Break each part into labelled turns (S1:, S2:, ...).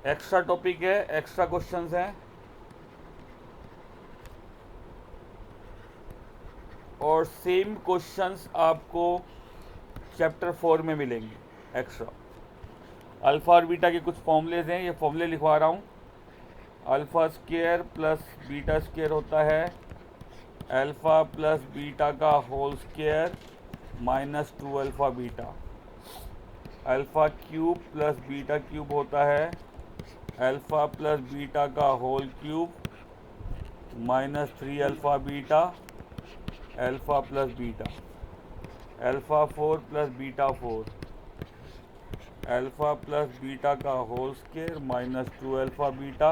S1: Extra topic है, extra questions हैं और सेम क्वेश्चंस आपको चैप्टर 4 में मिलेंगे एक्स्ट्रा। अल्फ़ा और बीटा के कुछ फॉर्मूलेज हैं, ये फॉर्मूले लिखवा रहा हूँ। Alpha square plus beta square होता है अल्फ़ा प्लस बीटा का whole square minus 2 alpha beta. Alpha cube plus beta cube होता है अल्फ़ा प्लस बीटा का whole cube minus 3 alpha beta alpha plus beta. Alpha 4 plus beta 4 alpha plus beta का whole square minus 2 alpha beta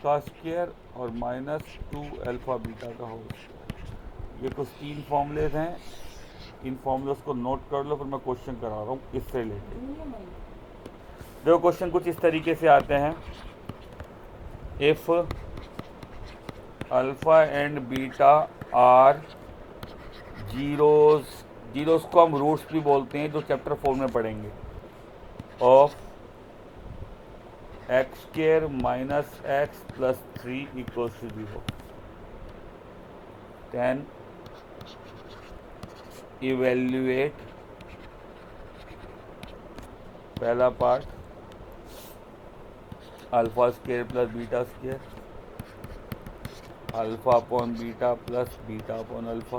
S1: का square और minus 2 alpha beta का whole square. ये कुछ 3 formulas हैं, इन फॉर्मूलेस को नोट कर लो, फिर मैं क्वेश्चन करा रहा हूँ इससे रिलेटेड। देखो क्वेश्चन कुछ इस तरीके से आते हैं। If alpha and beta are zeros को हम रूट्स भी बोलते हैं, जो चैप्टर 4 में पढ़ेंगे, of x square minus x plus 3 equals to 0, then evaluate पहला part alpha square plus beta square alpha upon beta plus beta upon alpha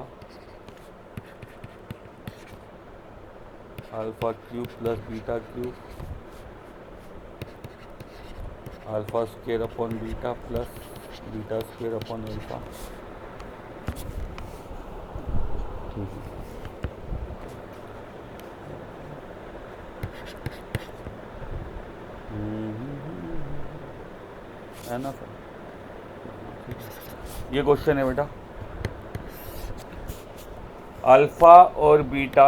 S1: alpha cube plus beta cube alpha square upon beta plus beta square upon alpha. है ना sir, ये question है बेटा। Alpha और beta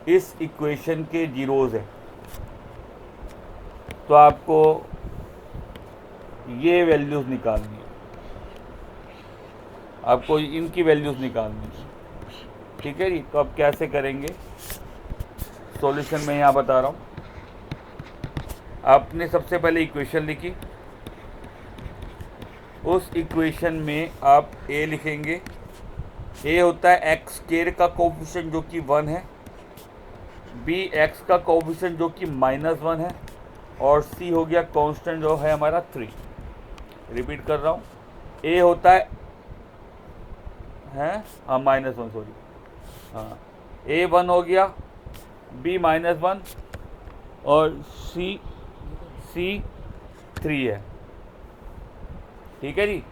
S1: इस equation के zeros है, तो आपको ये वैल्यूज़ निकालनी है, आपको इनकी वैल्यूज़ निकालनी है, ठीक है जी। तो अब कैसे करेंगे, सॉल्यूशन मैं यहाँ बता रहा हूँ। आपने सबसे पहले इक्वेशन लिखी, उस इक्वेशन में आप a लिखेंगे। a होता है एक्स स्क्वायर का कोफिशिएंट जो कि 1 है, b एक्स का कोफिशिएंट जो कि -1 है, और c हो गया कांस्टेंट जो है हमारा 3। रिपीट कर रहा हूँ, a होता है हाँ -1 सॉरी, हाँ a 1 हो गया, b -1 और c 3 है, ठीक है जी।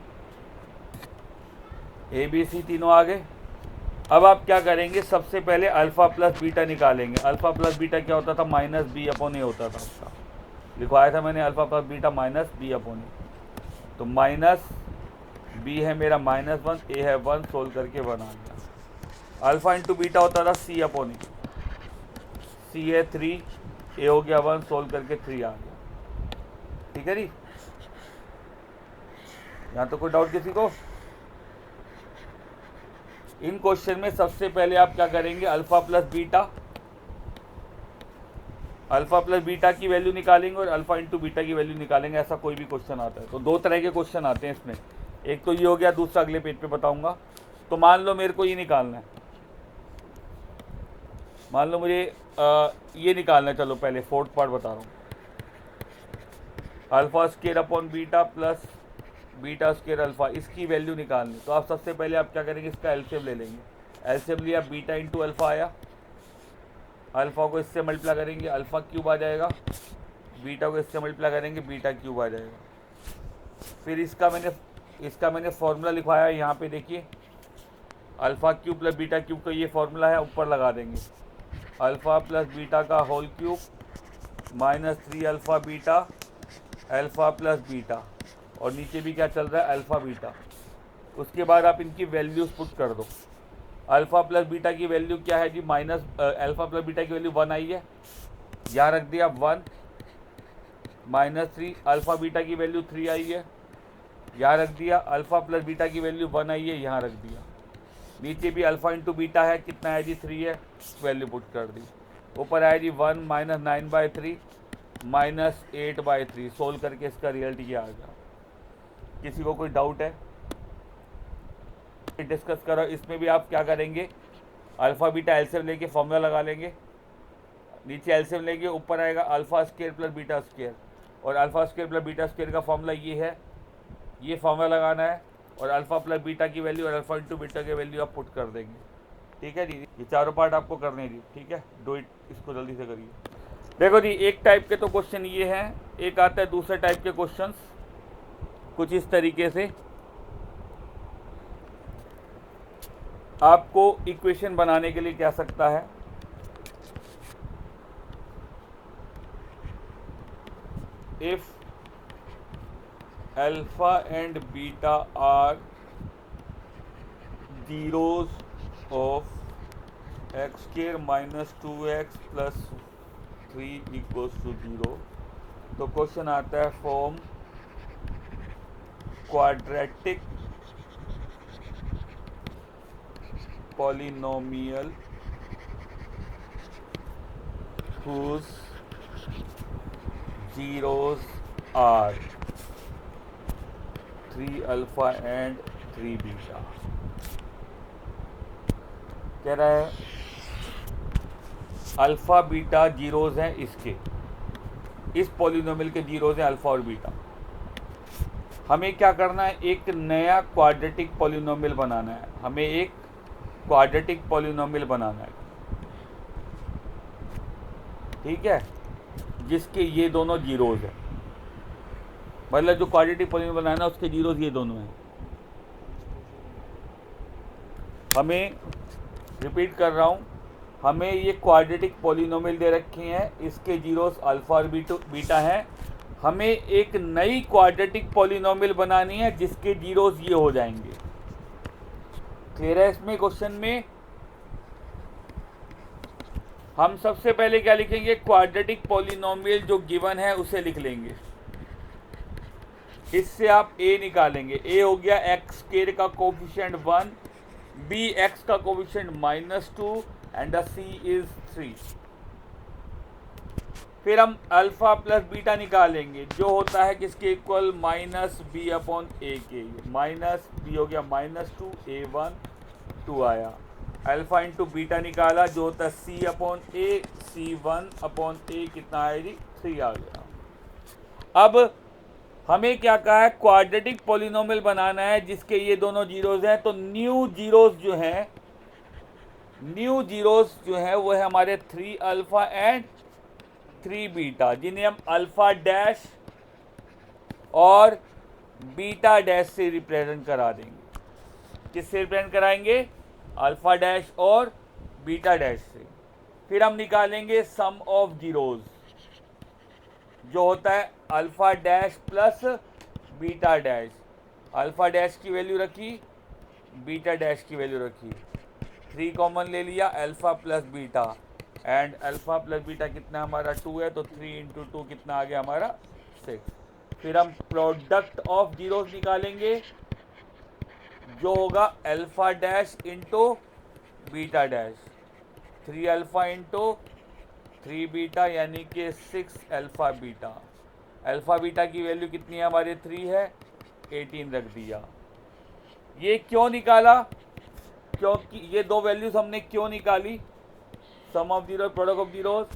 S1: ए बी सी तीनों आ गए। अब आप क्या करेंगे, सबसे पहले अल्फ़ा प्लस बीटा निकालेंगे। अल्फ़ा प्लस बीटा क्या होता था, माइनस बी अपॉन ए होता था, उसका लिखवाया था मैंने, alpha plus beta minus B upon A. तो माइनस बी है मेरा -1, ए है 1, सोल्व करके 1 आ गया। अल्फ़ा इंटू बीटा होता था सी अपॉन ए, सी है 3, ए हो गया 1, सोल्व करके 3 आ गया, ठीक है जी। यहाँ तो कोई डाउट किसी को? इन क्वेश्चन में सबसे पहले आप क्या करेंगे, अल्फ़ा प्लस बीटा की वैल्यू निकालेंगे और अल्फ़ा इंटू बीटा की वैल्यू निकालेंगे। ऐसा कोई भी क्वेश्चन आता है तो 2 तरह के क्वेश्चन आते हैं इसमें, एक तो ये हो गया, दूसरा अगले पेज पे बताऊंगा। तो मान लो मेरे को ये निकालना है, मान लो मुझे ये निकालना है। चलो पहले फोर्थ पार्ट बता रहा हूँ, alpha square upon beta plus beta square alpha, इसकी वैल्यू निकालनी। तो आप सबसे पहले आप क्या करेंगे, इसका एलसीएम ले लेंगे। एलसीएम लिया, बीटा इंटू अल्फ़ा आया, अल्फ़ा को इससे मल्टीप्लाई करेंगे, अल्फ़ा क्यूब आ जाएगा, बीटा को इससे मल्टीप्लाई करेंगे, बीटा क्यूब आ जाएगा। फिर इसका मैंने फॉर्मूला लिखवाया है यहाँ पे, देखिए alpha cube plus beta cube का ये फॉर्मूला है, ऊपर लगा देंगे। अल्फ़ा प्लस बीटा का whole cube -3 alpha beta alpha plus beta, और नीचे भी क्या चल रहा है, अल्फ़ा बीटा। उसके बाद आप इनकी वैल्यूज़ पुट कर दो। अल्फ़ा प्लस बीटा की वैल्यू क्या है जी, अल्फ़ा प्लस बीटा की वैल्यू 1 आई है, यहाँ रख दिया 1, -3 अल्फ़ा बीटा की वैल्यू 3 आई है, यहाँ रख दिया। अल्फ़ा प्लस बीटा की वैल्यू 1 आई है, यहाँ रख दिया। नीचे भी अल्फ़ा इंटू बीटा है, कितना है जी 3 है, वैल्यू पुट कर दी। ऊपर आया जी 1 -9/3 -8/3 सोल्व करके इसका रिजल्ट ये आ गया। किसी को कोई डाउट है डिस्कस करो। इसमें भी आप क्या करेंगे, अल्फा बीटा एलसीएम लेके फॉर्मूला लगा लेंगे। नीचे एलसीएम लेंगे, ऊपर आएगा alpha square plus beta square, और alpha square plus beta square का फॉर्मूला ये है, ये फॉर्मूला लगाना है, और अल्फा प्लस बीटा की वैल्यू और अल्फा इंटू बीटा की वैल्यू आप पुट कर देंगे। ठीक है जी, ये चारों पार्ट आपको करने हैं जी। ठीक है, डू इट, इसको जल्दी से करिए। देखो जी, एक टाइप के तो क्वेश्चन ये हैं, एक आता है दूसरे टाइप के क्वेश्चंस कुछ इस तरीके से। आपको इक्वेशन बनाने के लिए क्या सकता है, if alpha and beta are zeros of x square minus 2x plus 3 equals to 0, तो क्वेश्चन आता है form quadratic polynomial whose zeros are 3 alpha and 3 beta. कह रहा है अल्फा बीटा जीरोज हैं इसके, इस पॉलिनोमियल के जीरोज हैं अल्फा और बीटा। हमें क्या करना है, एक नया क्वाड्रेटिक पॉलिनोमियल बनाना है, हमें एक क्वाड्रेटिक पॉलिनोमियल बनाना है। ठीक है, जिसके ये दोनों जीरोज हैं, मतलब जो क्वाड्रेटिक पॉलिनोमियल बनाना है उसके जीरोज ये दोनों हैं। हमें, रिपीट कर रहा हूँ, हमें ये क्वाड्रेटिक पॉलिनोमियल दे रखे हैं, इसके जीरोस अल्फा और बीटा हैं। हमें एक नई क्वाड्रेटिक पॉलिनोमियल बनानी है जिसके जीरोस ये हो जाएंगे। क्लियर है? इसमें क्वेश्चन में हम सबसे पहले क्या लिखेंगे, क्वाड्रेटिक पॉलिनोमियल जो गिवन है उसे लिख लेंगे। इससे आप a निकालेंगे, a हो गया एक्स स्क्वायर का कोफिशिएंट 1, b x का coefficient -2 and the c is 3। फिर हम अल्फा प्लस बीटा निकालेंगे जो होता है किसके इक्वल, -b/a के। -b हो गया -2, a1 2 आया। अल्फा इंटू बीटा निकाला जो होता है c/a, c1/a कितना आया जी, 3 आ गया। अब हमें क्या कहा है, क्वाड्रेटिक पॉलिनोमियल बनाना है जिसके ये दोनों जीरोज हैं। तो न्यू जीरोज जो हैं वो है हमारे 3 अल्फा एंड 3 बीटा, जिन्हें हम अल्फा डैश और बीटा डैश से रिप्रेजेंट करा देंगे। किससे रिप्रेजेंट कराएंगे, अल्फा डैश और बीटा डैश से। फिर हम निकालेंगे सम ऑफ जीरोज जो होता है alpha dash plus beta dash. Alpha dash की वैल्यू रखी, बीटा डैश की वैल्यू रखी, 3 कॉमन ले लिया, alpha plus beta, and alpha plus beta कितना हमारा 2 है, तो 3 इंटू 2 कितना आ गया हमारा 6। फिर हम प्रोडक्ट ऑफ जीरोस निकालेंगे जो होगा alpha dash into beta dash, 3 alpha into 3 beta यानी कि 6 अल्फा बीटा। अल्फा बीटा की वैल्यू कितनी है हमारे 3 है, 18 रख दिया। ये क्यों निकाला, क्योंकि ये दो वैल्यूज हमने क्यों निकाली, sum of zero product of zeros,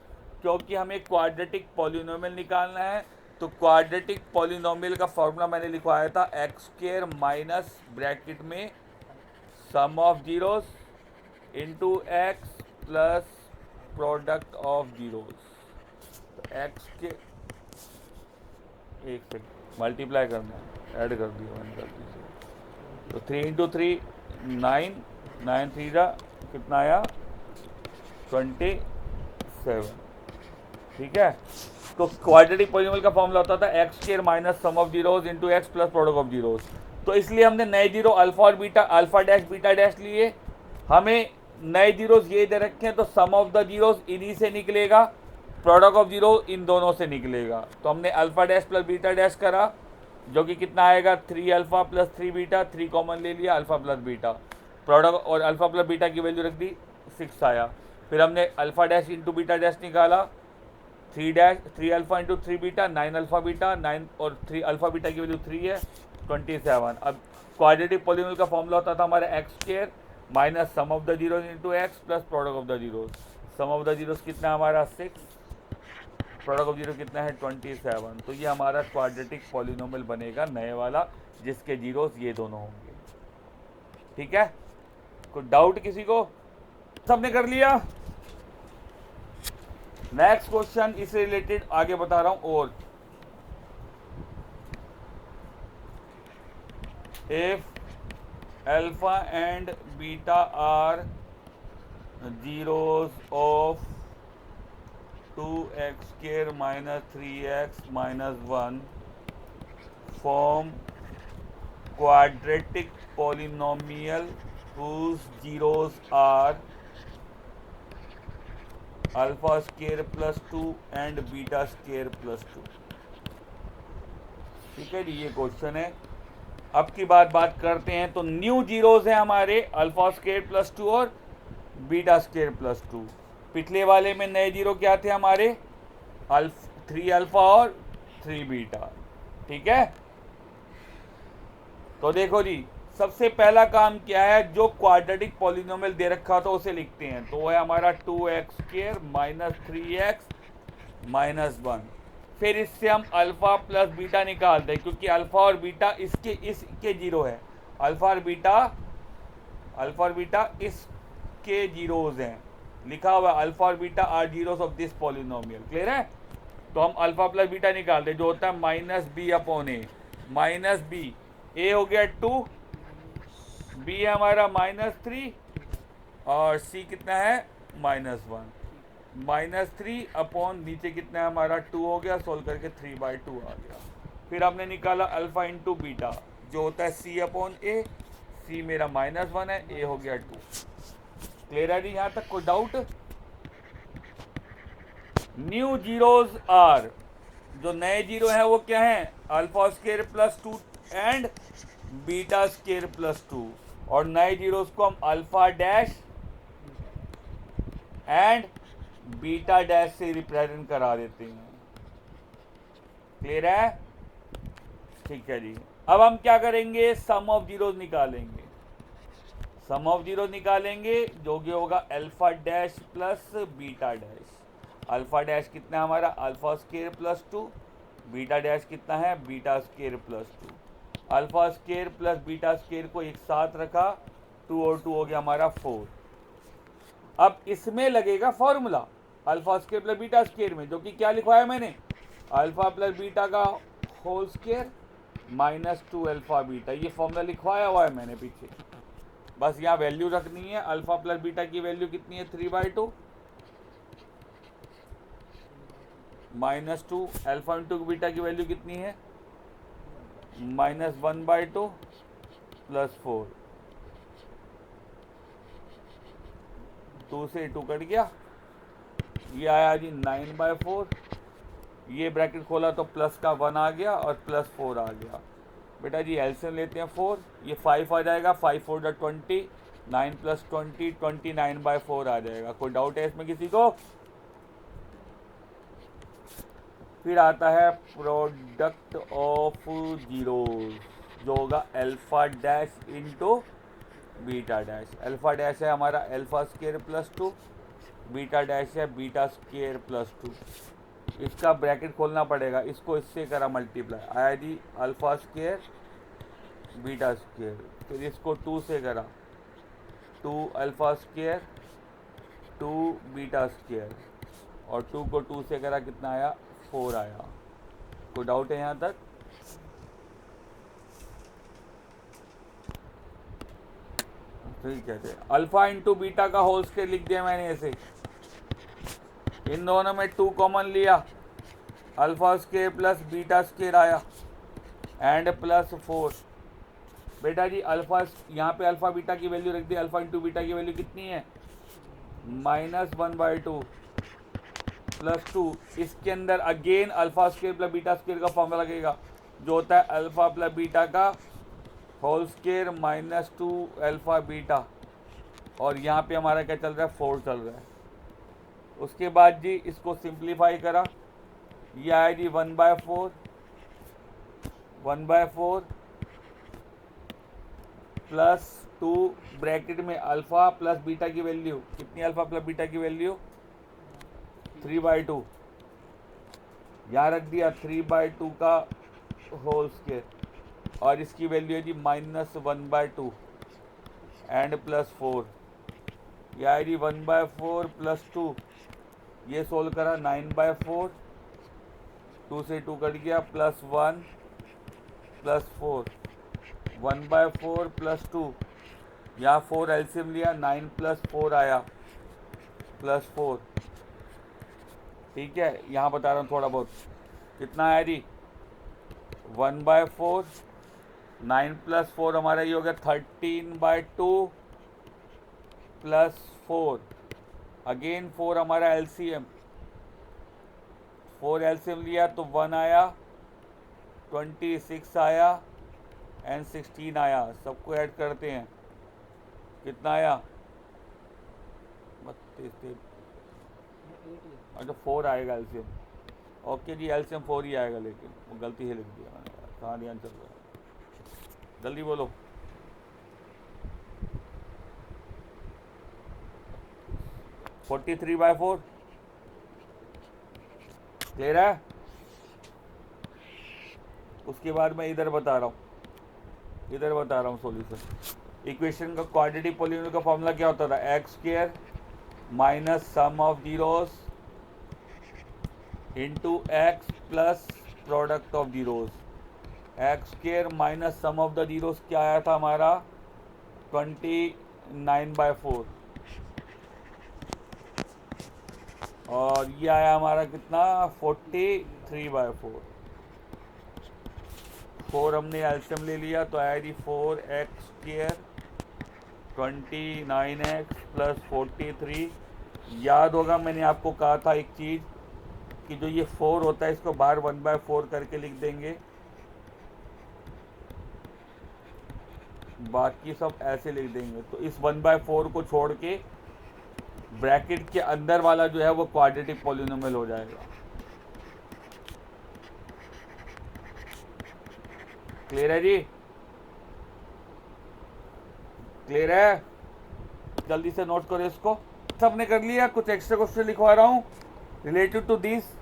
S1: क्योंकि हमें क्वाड्रेटिक पॉलिनोमियल निकालना है। तो क्वाड्रेटिक पॉलिनोमियल का फॉर्मूला मैंने लिखवाया था एक्स स्क्वायर माइनस ब्रैकेट में sum of zeros into x plus product of zeros. तो एक्स के एक सेकंड मल्टीप्लाई करना है, ऐड कर दिया मैंने गलती से। तो 3 इंटू 3 9, 9 3 जा कितना आया 27। ठीक है, तो क्वाड्रेटिक पॉलिनोमियल का फॉर्मूला होता था x square minus sum of zeros into x plus product of zeros. तो इसलिए हमने नए जीरो अल्फा और beta, alpha dash beta dash लिए। हमें नए जीरोस ये दे रखे हैं, तो सम ऑफ द जीरोस इन्हीं से निकलेगा, प्रोडक्ट ऑफ जीरो इन दोनों से निकलेगा। तो हमने alpha dash plus beta dash करा जो कि कितना आएगा 3 अल्फा प्लस 3 बीटा, 3 कॉमन ले लिया, अल्फा प्लस बीटा, प्रोडक्ट और अल्फा प्लस बीटा की वैल्यू रख दी 6 आया। फिर हमने alpha dash into beta dash निकाला three alpha into three beta, 9 alpha beta, 9 और 3 अल्फा बीटा की वैल्यू 3 है, 27। अब क्वाड्रेटिक पॉलिनोमियल का फॉर्मूला होता था हमारा x square minus sum of the zeros into x plus product of the zeros. Sum of the zeros कितना है हमारा 6, प्रोडक्ट ऑफ जीरो कितना है 27। तो ये हमारा क्वाड्रेटिक पॉलिनोमियल बनेगा नए वाला, जिसके जीरोस ये दोनों होंगे। ठीक है, कोई डाउट किसी को? सबने कर लिया? नेक्स्ट क्वेश्चन इससे रिलेटेड आगे बता रहा हूं। और if alpha and beta are zeros of 2x square minus 3x minus 1 form quadratic polynomial whose zeros are alpha square plus 2 and beta square plus 2। ठीक है जी, ये क्वेश्चन है। अब की बात करते हैं। तो न्यू जीरोस हैं हमारे अल्फा स्क्वायर प्लस 2 और बीटा स्क्वायर प्लस 2। पिछले वाले में नए जीरो क्या थे हमारे? 3 अल्फा और 3 बीटा। ठीक है, तो देखो जी, सबसे पहला काम क्या है, जो क्वाड्रेटिक पॉलिनोमियल दे रखा था उसे लिखते हैं। तो वो है हमारा 2x square minus 3x minus 1। फिर इससे हम अल्फा प्लस बीटा निकालते हैं, क्योंकि अल्फा और बीटा इसके जीरो है। अल्फा और बीटा इसके जीरोज हैं। लिखा हुआ अल्फा और beta are zeros of this polynomial. Clear है? तो हम अल्फा प्लस बीटा निकालते हैं, जो होता है माइनस बी अपॉन ए। माइनस बी, ए हो गया 2, बी है हमारा -3 और सी कितना है -1। -3 अपॉन नीचे कितना है हमारा 2 हो गया, सोल्व करके 3/2 आ गया। फिर हमने निकाला अल्फा इंटू बीटा, जो होता है सी अपॉन ए। सी मेरा -1 है, ए हो गया 2। क्लियर है जी? यहाँ तक कोई डाउट? न्यू जीरोज आर, जो नए जीरो है वो क्या है? Alpha square plus 2 and beta square plus 2। और नए जीरोस को हम alpha dash and beta dash से रिप्रेजेंट करा देते हैं। क्लियर है? ठीक है जी। अब हम क्या करेंगे? सम ऑफ जीरोस निकालेंगे। सम ऑफ जीरो निकालेंगे, जो कि होगा alpha dash plus beta dash. Alpha dash कितना है हमारा? Alpha square plus 2। Beta dash कितना है? Beta square plus 2। Alpha square plus beta square को एक साथ रखा, 2 और 2 हो गया हमारा 4। अब इसमें लगेगा formula alpha square plus beta square में, जो कि क्या लिखवाया मैंने? अल्फा प्लस बीटा का whole square minus 2 alpha beta. ये फॉर्मूला लिखवाया हुआ है मैंने पीछे, बस यहाँ वैल्यू रखनी है। अल्फा प्लस बीटा की वैल्यू कितनी है? 3/2 -2। अल्फा इंटू बीटा की वैल्यू कितनी है? -1/2 प्लस 4। 2 से 2 कट गया, ये आया जी 9/4। ये ब्रैकेट खोला तो प्लस का 1 आ गया और प्लस 4 आ गया। बेटा जी एलसीएम लेते हैं 4, ये 5 आ जाएगा। 5 4 20, 9 प्लस 20, 29/4 आ जाएगा। कोई डाउट है इसमें किसी को? फिर आता है प्रोडक्ट ऑफ जीरोस, जो होगा alpha dash into beta dash. Alpha dash है हमारा alpha square plus 2, beta dash है बीटा स्क्वायर प्लस 2। इसका ब्रैकेट खोलना पड़ेगा, इसको इससे करा मल्टीप्लाई, आया जी अल्फा स्क्वायर बीटा स्क्वायर। फिर इसको 2 से करा, 2 अल्फा स्क्वायर 2 बीटा स्क्वायर, और 2 को 2 से करा, कितना आया? 4 आया। कोई डाउट है यहाँ तक? ठीक है, अल्फा इंटू बीटा का होल स्क्वायर लिख दिया मैंने ऐसे। इन दोनों में 2 कॉमन लिया, alpha square plus beta square आया एंड प्लस 4। बेटा जी अल्फा, यहाँ पे अल्फा बीटा की वैल्यू रख दी। अल्फा इंटू बीटा की वैल्यू कितनी है? -1/2 प्लस 2। इसके अंदर again alpha square plus beta square का फॉर्मूला लगेगा, जो होता है अल्फा प्लस बीटा का होल स्क्वायर -2 अल्फा बीटा। और यहाँ पे हमारा क्या चल रहा है? 4 चल रहा है। उसके बाद जी इसको सिंप्लीफाई करा, ये आया जी 1/4 प्लस 2 ब्रैकेट में अल्फ़ा प्लस बीटा की वैल्यू कितनी, अल्फ़ा प्लस बीटा की वैल्यू 3/2, यहाँ रख दिया 3/2 का होल स्क्वायर, और इसकी वैल्यू है जी -1/2 एंड +4, यह है जी 1/4 + 2, ये सोल्व करा 9/4, 2 से 2 कट गया, +1 +4, 1/4 + 2, यहाँ 4 एलसीएम लिया, 9 + 4 आया +4, ठीक है। यहाँ बता रहा हूँ थोड़ा बहुत कितना आया जी, 1/4, 9 + 4 हमारा ये हो गया 13/2 +4, अगेन 4 हमारा एलसीएम, 4 एलसीएम लिया तो 1 आया, 26 आया एंड 16 आया, सबको ऐड करते हैं, कितना आया 32, अच्छा 4 आएगा एलसीएम, ओके जी एलसीएम 4 ही आएगा, लेकिन वो गलती से लिख दिया मैंने, कहाँ ध्यान चल रहा है, जल्दी बोलो। 43/4 क्लियर है। उसके बाद मैं इधर बता रहा हूँ सॉल्यूशन। इक्वेशन का क्वाड्रेटिक पॉलिनोमियल का फॉर्मूला क्या होता था, x² minus sum of zeros into x plus product of zeros, x² minus sum of the zeros क्या आया था हमारा 29/4, और ये आया हमारा कितना 43/4, 4 हमने एल्शियम ले लिया तो आया जी 4x² 29x प्लस 43, याद होगा मैंने आपको कहा था एक चीज़ कि जो ये 4 होता है इसको बाहर 1/4 करके लिख देंगे, बाकी सब ऐसे लिख देंगे, तो इस 1/4 को छोड़ के ब्रैकेट के अंदर वाला जो है वो क्वाड्रेटिक पॉलिनोमियल हो जाएगा। क्लियर है जी, क्लियर है, जल्दी से नोट करो इसको। सबने कर लिया, कुछ एक्स्ट्रा क्वेश्चन लिखवा रहा हूँ रिलेटेड टू दिस।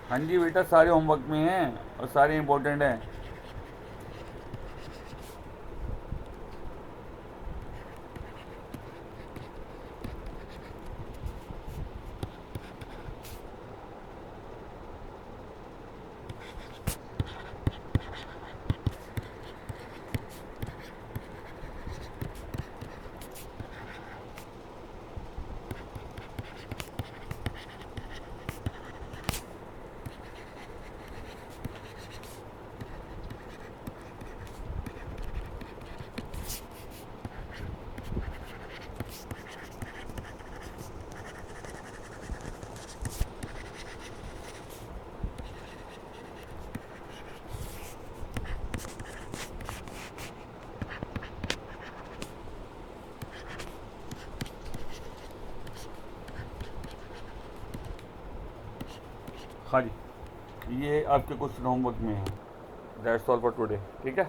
S1: हाँ जी बेटा, सारे होमवर्क में हैं और सारे इम्पोर्टेंट हैं। हाँ जी, ये आपके क्वेश्चन होमवर्क में है। That's all for today. ठीक है।